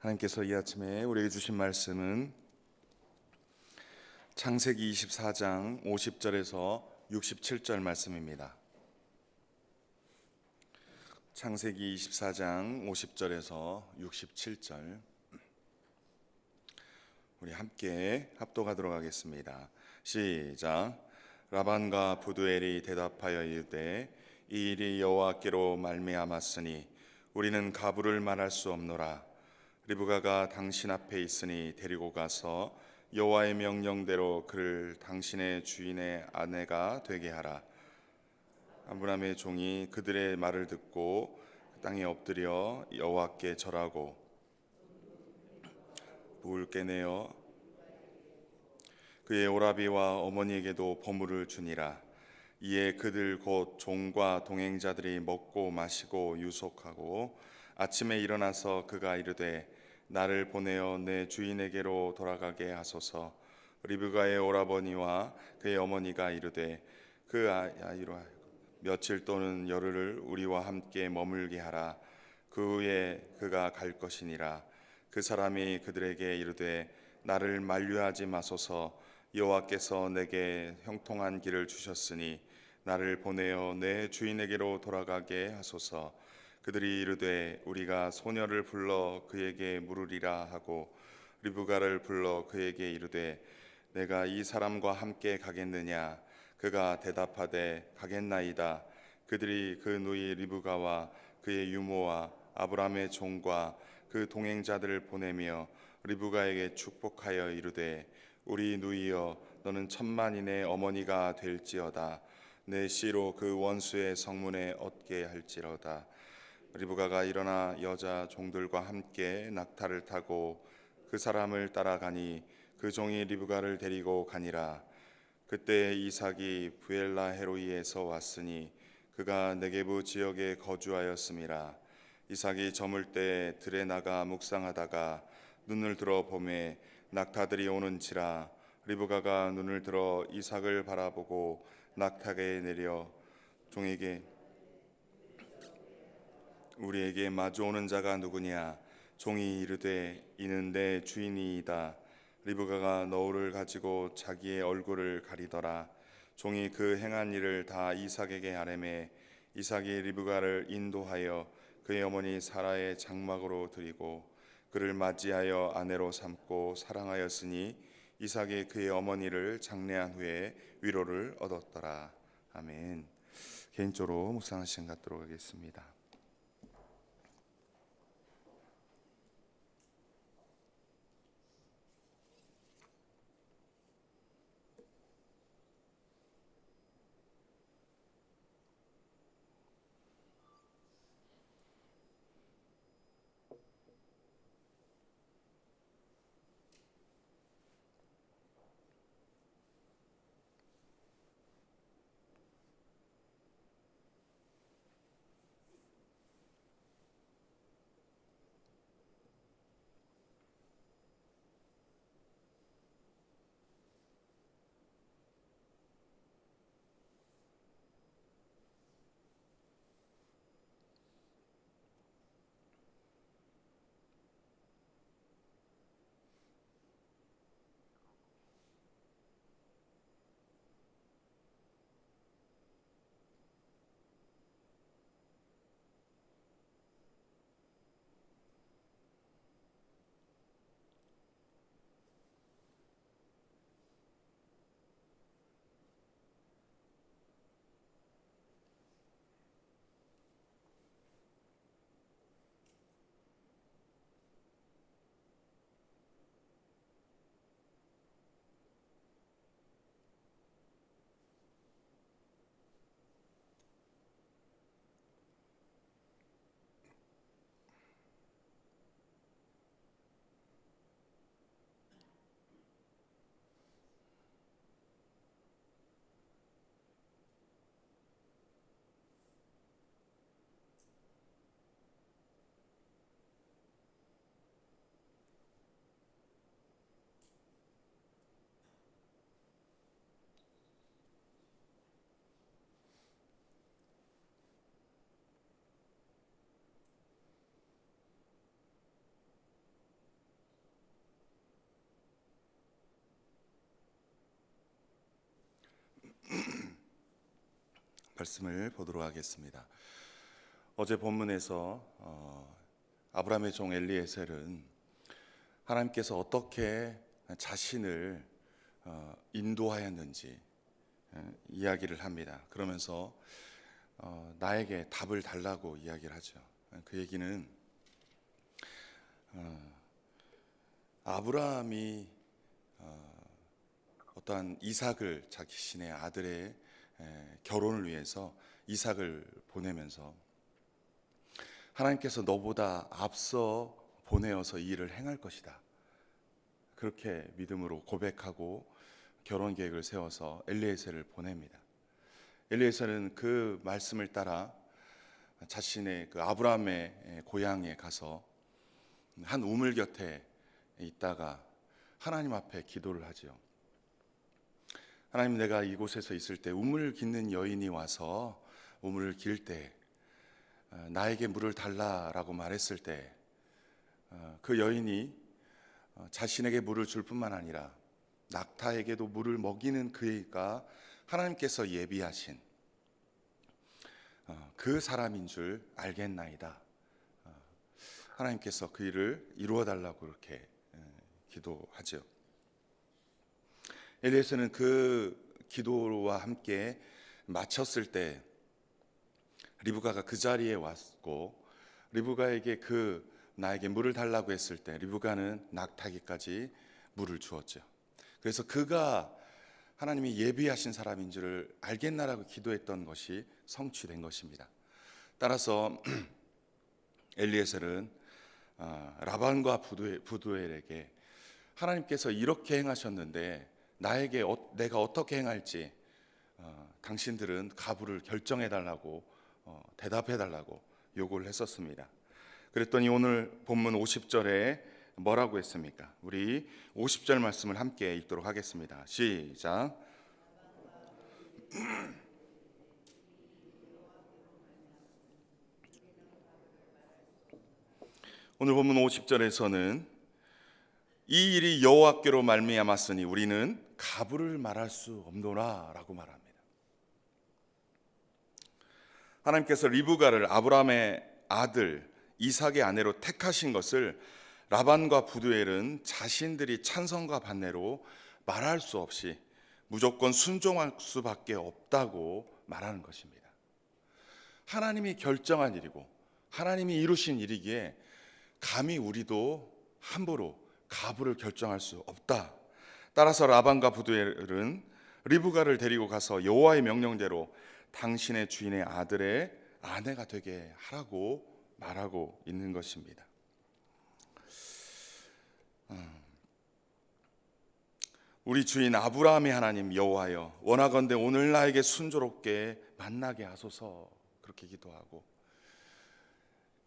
하나님께서 이 아침에 우리에게 주신 말씀은 창세기 24장 50절에서 67절 말씀입니다. 창세기 24장 50절에서 67절 우리 함께 합독하도록 하겠습니다. 시작. 라반과 부두엘이 대답하여 이르되 이 일이 여호와께로 말미암았으니 우리는 가부를 말할 수 없노라. 리브가가 당신 앞에 있으니 데리고 가서 여호와의 명령대로 그를 당신의 주인의 아내가 되게 하라. 아브라함의 종이 그들의 말을 듣고 땅에 엎드려 여호와께 절하고 묵을 깨내어 그의 오라비와 어머니에게도 보물을 주니라. 이에 그들 곧 종과 동행자들이 먹고 마시고 유속하고 아침에 일어나서 그가 이르되 나를 보내어 내 주인에게로 돌아가게 하소서. 리브가의 오라버니와 그의 어머니가 이르되 그 아이로 며칠 또는 열흘을 우리와 함께 머물게 하라. 그 후에 그가 갈 것이니라. 그 사람이 그들에게 이르되 나를 만류하지 마소서. 여호와께서 내게 형통한 길을 주셨으니 나를 보내어 내 주인에게로 돌아가게 하소서. 그들이 이르되 우리가 소녀를 불러 그에게 물으리라 하고 리브가를 불러 그에게 이르되 내가 이 사람과 함께 가겠느냐. 그가 대답하되 가겠나이다. 그들이 그 누이 리브가와 그의 유모와 아브라함의 종과 그 동행자들을 보내며 리브가에게 축복하여 이르되 우리 누이여 너는 천만인의 어머니가 될지어다. 내 씨로 그 원수의 성문에 얻게 할지로다. 리브가가 일어나 여자 종들과 함께 낙타를 타고 그 사람을 따라가니 그 종이 리브가를 데리고 가니라. 그때 이삭이 부엘라 헤로이에서 왔으니 그가 네게부 지역에 거주하였음이라. 이삭이 저물 때 들에 나가 묵상하다가 눈을 들어 보매 낙타들이 오는지라. 리브가가 눈을 들어 이삭을 바라보고 낙타에 내려 종에게 우리에게 마주오는 자가 누구냐. 종이 이르되 이는 내 주인이이다. 리브가가 너울을 가지고 자기의 얼굴을 가리더라. 종이 그 행한 일을 다 이삭에게 아뢰매 이삭이 리브가를 인도하여 그의 어머니 사라의 장막으로 드리고 그를 맞이하여 아내로 삼고 사랑하였으니 이삭이 그의 어머니를 장례한 후에 위로를 얻었더라. 아멘. 개인적으로 묵상하는 시간 갖도록 하겠습니다. 말씀을 보도록 하겠습니다. 어제 본문에서 아브라함의 종 엘리에셀은 하나님께서 어떻게 자신을 인도하였는지 이야기를 합니다. 그러면서 나에게 답을 달라고 이야기를 하죠. 그 얘기는 아브라함이 어떠한 이삭을 자신의 아들의 결혼을 위해서 이삭을 보내면서 하나님께서 너보다 앞서 보내어서 이 일을 행할 것이다, 그렇게 믿음으로 고백하고 결혼 계획을 세워서 엘리에셀을 보냅니다. 엘리에셀은 그 말씀을 따라 자신의 그 아브라함의 고향에 가서 한 우물 곁에 있다가 하나님 앞에 기도를 하죠. 하나님, 내가 이곳에서 있을 때 우물 깃는 여인이 와서 우물을 길 때 나에게 물을 달라라고 말했을 때 그 여인이 자신에게 물을 줄 뿐만 아니라 낙타에게도 물을 먹이는 그이가 하나님께서 예비하신 그 사람인 줄 알겠나이다. 하나님께서 그 일을 이루어 달라고 이렇게 기도하죠. 엘리에셀은 그 기도와 함께 마쳤을 때 리브가가 그 자리에 왔고, 리브가에게 나에게 물을 달라고 했을 때 리브가는 낙타기까지 물을 주었죠. 그래서 그가 하나님이 예비하신 사람인 줄을 알겠나라고 기도했던 것이 성취된 것입니다. 따라서 엘리에셀은 라반과 부두엘에게 하나님께서 이렇게 행하셨는데 나에게 내가 어떻게 행할지 당신들은 가부를 결정해 달라고 대답해 달라고 요구를 했었습니다. 그랬더니 오늘 본문 50절에 뭐라고 했습니까? 우리 50절 말씀을 함께 읽도록 하겠습니다. 시작. 오늘 본문 50절에서는 이 일이 여호와께로 말미암았으니 우리는 가부를 말할 수 없노라라고 말합니다. 하나님께서 리브가를 아브라함의 아들 이삭의 아내로 택하신 것을 라반과 부두엘은 자신들이 찬성과 반대로 말할 수 없이 무조건 순종할 수밖에 없다고 말하는 것입니다. 하나님이 결정한 일이고 하나님이 이루신 일이기에 감히 우리도 함부로 가부를 결정할 수 없다. 따라서 라반과 부두엘은 리브가를 데리고 가서 여호와의 명령대로 당신의 주인의 아들의 아내가 되게 하라고 말하고 있는 것입니다. 우리 주인 아브라함의 하나님 여호와여, 원하건대 오늘 나에게 순조롭게 만나게 하소서, 그렇게 기도하고,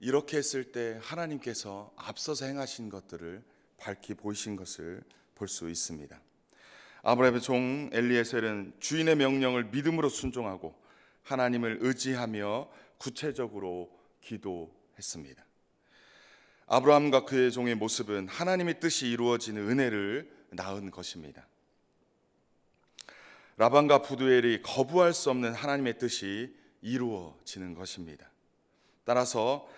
이렇게 했을 때 하나님께서 앞서서 행하신 것들을 밝히 보이신 것을 볼 수 있습니다. 아브라함의 종 엘리에셀은 주인의 명령을 믿음으로 순종하고 하나님을 의지하며 구체적으로 기도했습니다. 아브라함과 그의 종의 모습은 하나님의 뜻이 이루어지는 은혜를 낳은 것입니다. 라반과 부두엘이 거부할 수 없는 하나님의 뜻이 이루어지는 것입니다. 따라서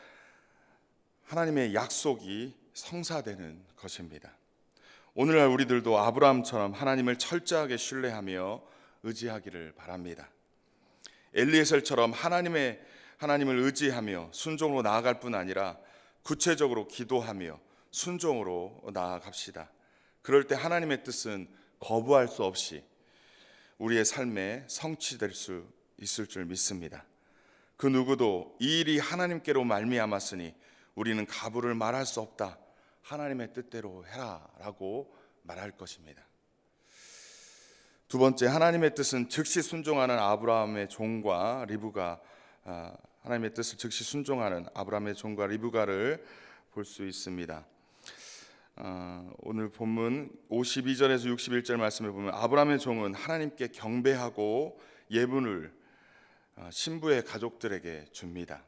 하나님의 약속이 성사되는 것입니다. 오늘날 우리들도 아브라함처럼 하나님을 철저하게 신뢰하며 의지하기를 바랍니다. 엘리에셀처럼 하나님을 의지하며 순종으로 나아갈 뿐 아니라 구체적으로 기도하며 순종으로 나아갑시다. 그럴 때 하나님의 뜻은 거부할 수 없이 우리의 삶에 성취될 수 있을 줄 믿습니다. 그 누구도 이 일이 하나님께로 말미암았으니 우리는 가부를 말할 수 없다, 하나님의 뜻대로 해라 라고 말할 것입니다. 두 번째, 하나님의 뜻은 즉시 순종하는 아브라함의 종과 리브가, 하나님의 뜻을 즉시 순종하는 아브라함의 종과 리브가를 볼 수 있습니다. 오늘 본문 52절에서 61절 말씀을 보면 아브라함의 종은 하나님께 경배하고 예분을 신부의 가족들에게 줍니다.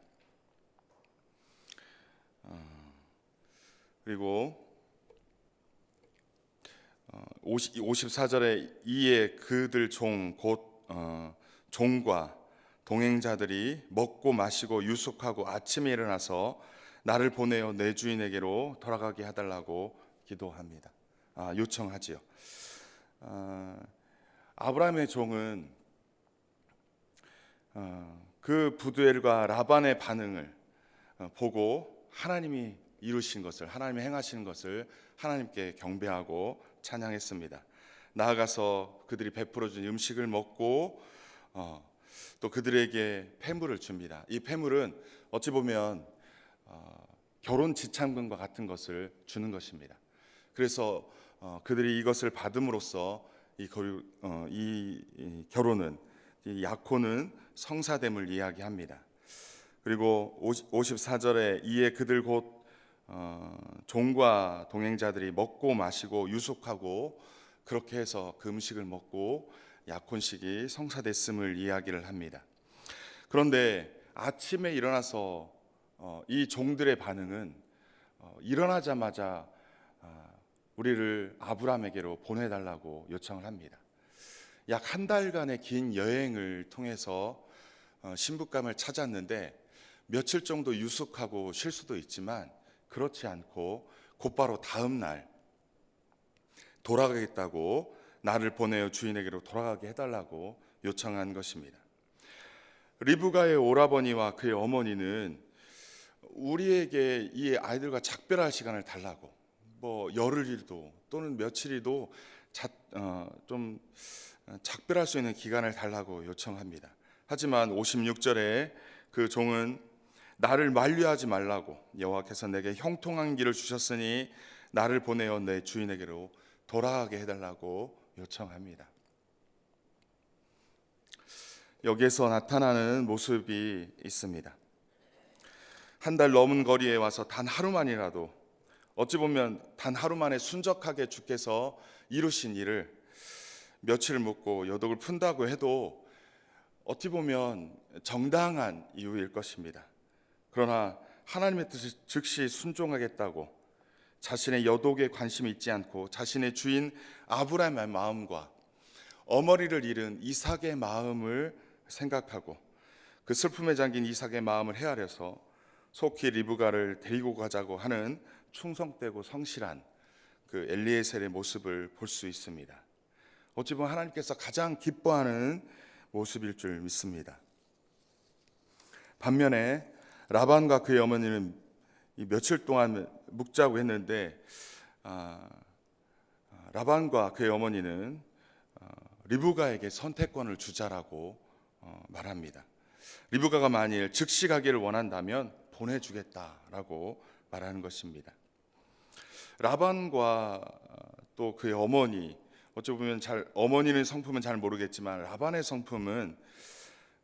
그리고 54절에 이에 그들 종 곧 종과 동행자들이 먹고 마시고 유숙하고 아침에 일어나서 나를 보내어 내 주인에게로 돌아가게 해달라고 기도합니다. 요청하지요. 아브라함의 종은 그 부두엘과 라반의 반응을 보고 하나님이 이루신 것을, 하나님이 행하시는 것을 하나님께 경배하고 찬양했습니다. 나아가서 그들이 베풀어준 음식을 먹고 또 그들에게 폐물을 줍니다. 이 폐물은 어찌 보면 결혼 지참금과 같은 것을 주는 것입니다. 그래서 그들이 이것을 받음으로써 이 결혼은, 이 약혼은 성사됨을 이야기합니다. 그리고 54절에 이에 그들 곧 종과 동행자들이 먹고 마시고 유숙하고 그렇게 해서 그 음식을 먹고 약혼식이 성사됐음을 이야기를 합니다. 그런데 아침에 일어나서 이 종들의 반응은 일어나자마자 우리를 아브라함에게로 보내달라고 요청을 합니다. 약 한 달간의 긴 여행을 통해서 신부감을 찾았는데 며칠 정도 유숙하고 쉴 수도 있지만 그렇지 않고 곧바로 다음 날 돌아가겠다고, 나를 보내어 주인에게로 돌아가게 해달라고 요청한 것입니다. 리브가의 오라버니와 그의 어머니는 우리에게 이 아이들과 작별할 시간을 달라고, 열흘이도 또는 며칠이도 좀 작별할 수 있는 기간을 달라고 요청합니다. 하지만 56절에 그 종은 나를 만류하지 말라고, 여호와께서 내게 형통한 길을 주셨으니 나를 보내어 내 주인에게로 돌아가게 해달라고 요청합니다. 여기에서 나타나는 모습이 있습니다. 한 달 넘은 거리에 와서 단 하루만이라도, 어찌 보면 단 하루 만에 순적하게 주께서 이루신 일을 며칠 묵고 여독을 푼다고 해도 어찌 보면 정당한 이유일 것입니다. 그러나 하나님의 뜻을 즉시 순종하겠다고 자신의 여독에 관심이 있지 않고 자신의 주인 아브라함의 마음과 어머니를 잃은 이삭의 마음을 생각하고 그 슬픔에 잠긴 이삭의 마음을 헤아려서 속히 리브가를 데리고 가자고 하는 충성되고 성실한 그 엘리에셀의 모습을 볼 수 있습니다. 어찌 보면 하나님께서 가장 기뻐하는 모습일 줄 믿습니다. 반면에 라반과 그의 어머니는 며칠 동안 묵자고 했는데 라반과 그의 어머니는 리브가에게 선택권을 주자라고 말합니다. 리브가가 만일 즉시 가기를 원한다면 보내주겠다라고 말하는 것입니다. 라반과 또 그의 어머니, 어찌 보면 어머니는 성품은 잘 모르겠지만 라반의 성품은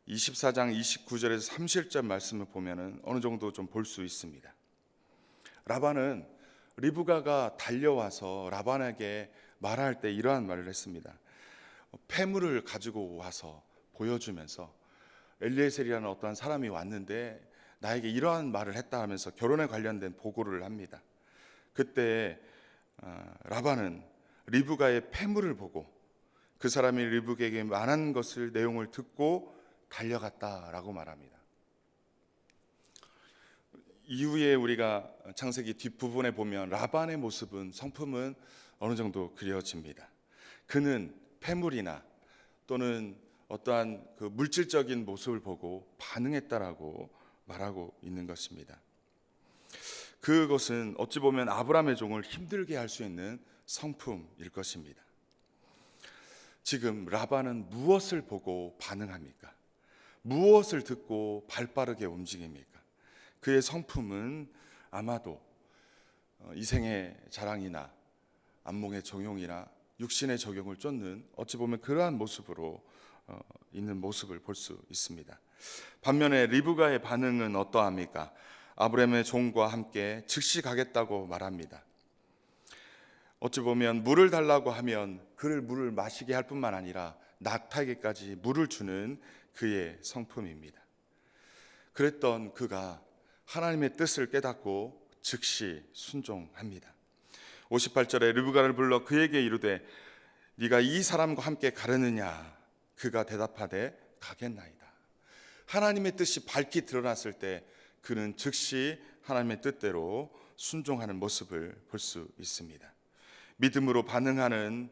24장 29절에서 30절 말씀을 보면은 어느 정도 좀 볼 수 있습니다. 라반은 리브가가 달려와서 라반에게 말할 때 이러한 말을 했습니다. 폐물을 가지고 와서 보여주면서 엘리에셀이라는 어떠한 사람이 왔는데 나에게 이러한 말을 했다 하면서 결혼에 관련된 보고를 합니다. 그때 라반은 리브가의 폐물을 보고 그 사람이 리브가에게 말한 것을 내용을 듣고 달려갔다라고 말합니다. 이후에 우리가 창세기 뒷부분에 보면 라반의 모습은, 성품은 어느 정도 그려집니다. 그는 폐물이나 또는 어떠한 그 물질적인 모습을 보고 반응했다라고 말하고 있는 것입니다. 그것은 어찌 보면 아브라함의 종을 힘들게 할 수 있는 성품일 것입니다. 지금 라반은 무엇을 보고 반응합니까? 무엇을 듣고 발빠르게 움직입니까? 그의 성품은 아마도 이생의 자랑이나 안목의 적용이나 육신의 적용을 쫓는, 어찌 보면 그러한 모습으로 있는 모습을 볼 수 있습니다. 반면에 리브가의 반응은 어떠합니까? 아브라함의 종과 함께 즉시 가겠다고 말합니다. 어찌 보면 물을 달라고 하면 그를 물을 마시게 할 뿐만 아니라 낙타에게까지 물을 주는 그의 성품입니다. 그랬던 그가 하나님의 뜻을 깨닫고 즉시 순종합니다. 58절에 리브가를 불러 그에게 이르되 네가 이 사람과 함께 가려느냐? 그가 대답하되 가겠나이다. 하나님의 뜻이 밝히 드러났을 때 그는 즉시 하나님의 뜻대로 순종하는 모습을 볼 수 있습니다. 믿음으로 반응하는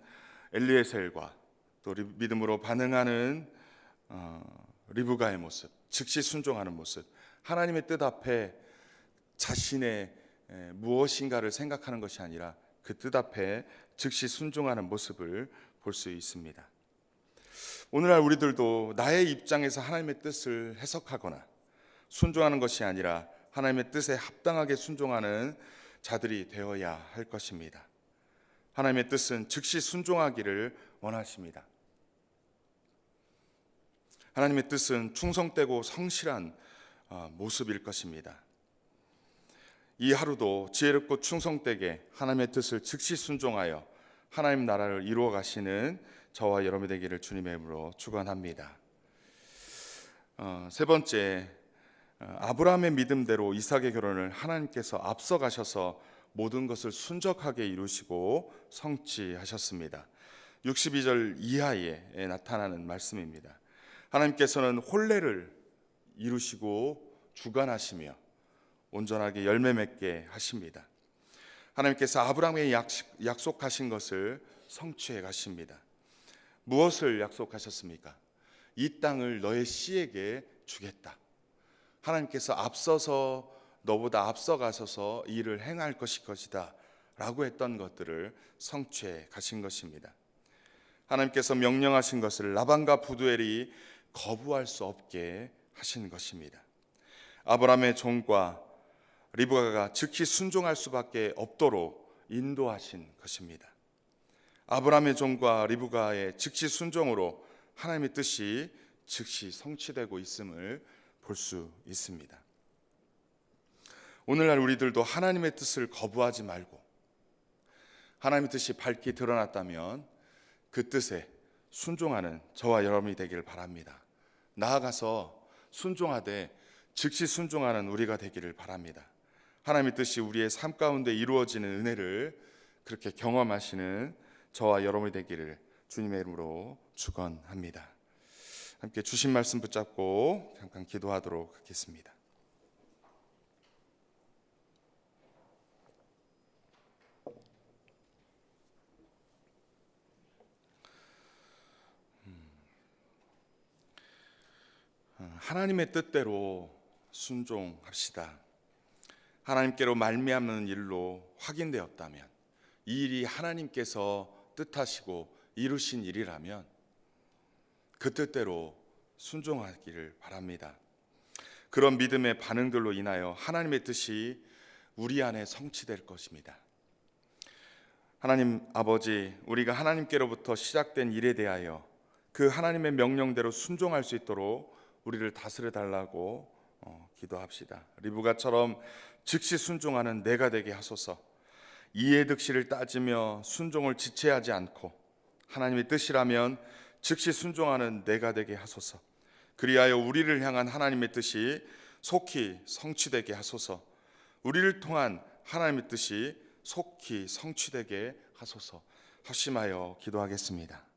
엘리에셀과 또 믿음으로 반응하는 리브가의 모습, 즉시 순종하는 모습, 하나님의 뜻 앞에 자신의 무엇인가를 생각하는 것이 아니라 그 뜻 앞에 즉시 순종하는 모습을 볼 수 있습니다. 오늘날 우리들도 나의 입장에서 하나님의 뜻을 해석하거나 순종하는 것이 아니라 하나님의 뜻에 합당하게 순종하는 자들이 되어야 할 것입니다. 하나님의 뜻은 즉시 순종하기를 원하십니다. 하나님의 뜻은 충성되고 성실한 모습일 것입니다. 이 하루도 지혜롭고 충성되게 하나님의 뜻을 즉시 순종하여 하나님 나라를 이루어 가시는 저와 여러분이 되기를 주님의 이름으로 축원합니다. 세 번째, 아브라함의 믿음대로 이삭의 결혼을 하나님께서 앞서 가셔서 모든 것을 순적하게 이루시고 성취하셨습니다. 62절 이하에 나타나는 말씀입니다. 하나님께서는 혼례를 이루시고 주관하시며 온전하게 열매 맺게 하십니다. 하나님께서 아브라함에게 약속하신 것을 성취해 가십니다. 무엇을 약속하셨습니까? 이 땅을 너의 씨에게 주겠다. 하나님께서 앞서서 너보다 앞서가셔서 이 일을 행할 것이다 라고 했던 것들을 성취해 가신 것입니다. 하나님께서 명령하신 것을 라반과 부두엘이 거부할 수 없게 하신 것입니다. 아브라함의 종과 리브가가 즉시 순종할 수밖에 없도록 인도하신 것입니다. 아브라함의 종과 리브가의 즉시 순종으로 하나님의 뜻이 즉시 성취되고 있음을 볼 수 있습니다. 오늘날 우리들도 하나님의 뜻을 거부하지 말고 하나님의 뜻이 밝게 드러났다면 그 뜻에 순종하는 저와 여러분이 되기를 바랍니다. 나아가서 순종하되 즉시 순종하는 우리가 되기를 바랍니다. 하나님의 뜻이 우리의 삶 가운데 이루어지는 은혜를 그렇게 경험하시는 저와 여러분이 되기를 주님의 이름으로 축원합니다. 함께 주신 말씀 붙잡고 잠깐 기도하도록 하겠습니다. 하나님의 뜻대로 순종합시다. 하나님께로 말미암는 일로 확인되었다면, 이 일이 하나님께서 뜻하시고 이루신 일이라면 그 뜻대로 순종하기를 바랍니다. 그런 믿음의 반응들로 인하여 하나님의 뜻이 우리 안에 성취될 것입니다. 하나님 아버지, 우리가 하나님께로부터 시작된 일에 대하여 그 하나님의 명령대로 순종할 수 있도록 우리를 다스려 달라고 기도합시다. 리브가처럼 즉시 순종하는 내가 되게 하소서. 이해 득실을 따지며 순종을 지체하지 않고 하나님의 뜻이라면 즉시 순종하는 내가 되게 하소서. 그리하여 우리를 향한 하나님의 뜻이 속히 성취되게 하소서. 우리를 통한 하나님의 뜻이 속히 성취되게 하소서. 합심하여 기도하겠습니다.